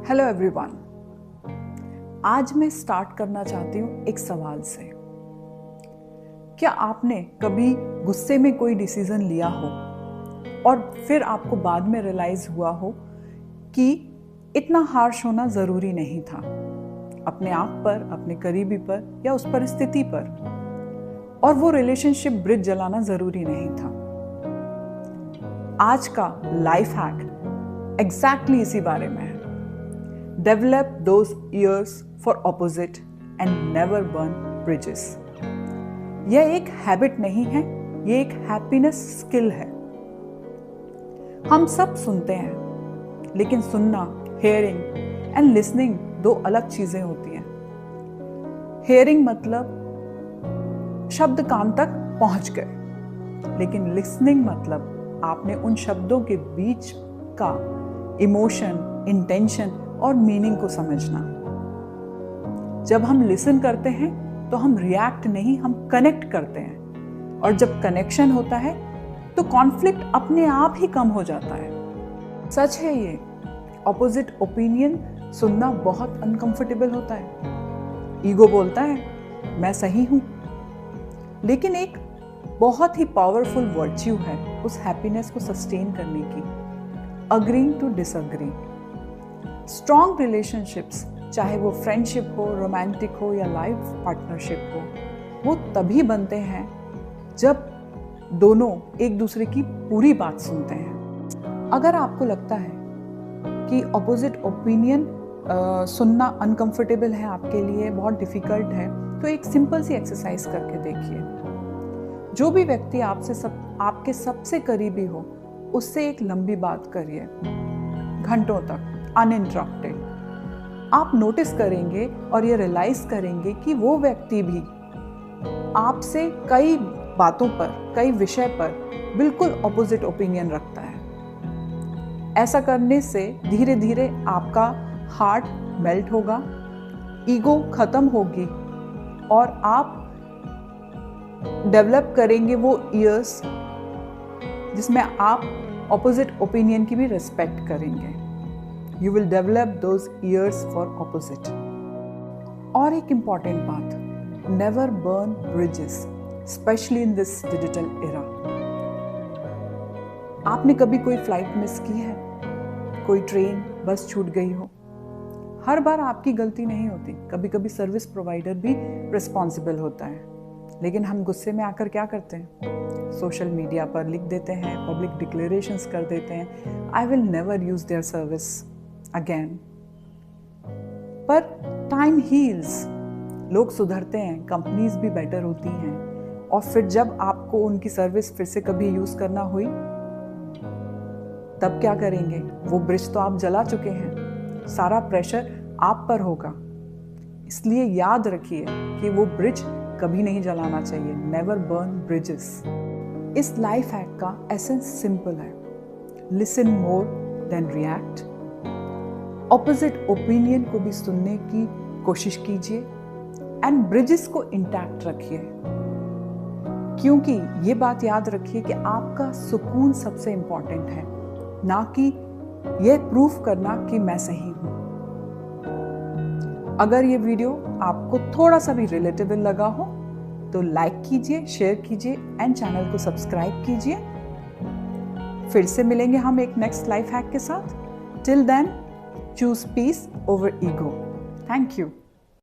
Hello everyone. आज मैं start करना चाहती हूँ एक सवाल से। क्या आपने कभी गुस्से में कोई डिसीजन लिया हो और फिर आपको बाद में रियलाइज हुआ हो कि इतना हार्श होना जरूरी नहीं था, अपने आप पर, अपने करीबी पर या उस परिस्थिति पर, और वो रिलेशनशिप ब्रिज जलाना जरूरी नहीं था। आज का लाइफ हैक एग्जैक्टली इसी बारे में है। Develop those ears for opposite and never burn bridges. यह एक हैबिट नहीं है, यह एक हैप्पीनेस स्किल है। हम सब सुनते हैं, लेकिन सुनना, हेयरिंग एंड लिसनिंग दो अलग चीजें होती हैं। हेयरिंग मतलब शब्द कान तक पहुंच गए, लेकिन लिसनिंग मतलब आपने उन शब्दों के बीच का इमोशन, इंटेंशन और मीनिंग को समझना। जब हम लिसन करते हैं तो हम रिएक्ट नहीं, हम कनेक्ट करते हैं, और जब कनेक्शन होता है तो कॉन्फ्लिक्ट अपने आप ही कम हो जाता है। सच है ये, ऑपोजिट ओपिनियन सुनना बहुत अनकंफर्टेबल होता है। ईगो बोलता है मैं सही हूं, लेकिन एक बहुत ही पावरफुल वर्च्यू है उस हैप्पीनेस को सस्टेन करने की, agreeing to disagree. Strong relationships, चाहे वो फ्रेंडशिप हो, रोमांटिक हो या लाइफ पार्टनरशिप हो, वो तभी बनते हैं जब दोनों एक दूसरे की पूरी बात सुनते हैं। अगर आपको लगता है कि ऑपोजिट ओपिनियन सुनना अनकंफर्टेबल है आपके लिए, बहुत डिफिकल्ट है, तो एक सिंपल सी एक्सरसाइज करके देखिए। जो भी व्यक्ति आपके सबसे करीबी हो, उससे एक लंबी बात करिए, घंटों तक अनइंटरप्टेड। आप नोटिस करेंगे और ये रियलाइज करेंगे कि वो व्यक्ति भी आपसे कई बातों पर, कई विषय पर बिल्कुल ऑपोजिट ओपिनियन रखता है। ऐसा करने से धीरे धीरे आपका हार्ट मेल्ट होगा, ईगो खत्म होगी, और आप डेवलप करेंगे वो ईयर्स जिसमें आप ऑपोजिट ओपिनियन की भी रिस्पेक्ट करेंगे। You will develop those ears for opposite. और एक important बात, never burn bridges, especially in this digital era. आपने कभी कोई फ्लाइट मिस की है, कोई ट्रेन, बस छूट गई हो? हर बार आपकी गलती नहीं होती, कभी कभी सर्विस प्रोवाइडर भी रिस्पॉन्सिबल होता है। लेकिन हम गुस्से में आकर क्या करते हैं? सोशल मीडिया पर लिख देते हैं, पब्लिक डिक्लेरेशंस कर देते हैं, I will never use their service again. पर टाइम हील्स, लोग सुधरते हैं, कंपनीज भी बेटर होती हैं, और फिर जब आपको उनकी सर्विस फिर से कभी यूज करना हुई, तब क्या करेंगे? वो ब्रिज तो आप जला चुके हैं, सारा प्रेशर आप पर होगा। इसलिए याद रखिए कि वो ब्रिज कभी नहीं जलाना चाहिए। Never burn bridges. इस लाइफ हैक का एसेंस सिंपल है, listen more than react. Opposite opinion को भी सुनने की कोशिश कीजिए एंड ब्रिजेस को इंटैक्ट रखिए, क्योंकि ये बात याद रखिए कि आपका सुकून सबसे इंपॉर्टेंट है, ना कि यह प्रूफ करना कि मैं सही हूं। अगर ये वीडियो आपको थोड़ा सा भी रिलेटेबल लगा हो तो लाइक कीजिए, शेयर कीजिए एंड चैनल को सब्सक्राइब कीजिए। फिर से मिलेंगे हम एक नेक्स्ट लाइफ हैक के साथ। Till then, choose peace over ego. Thank you.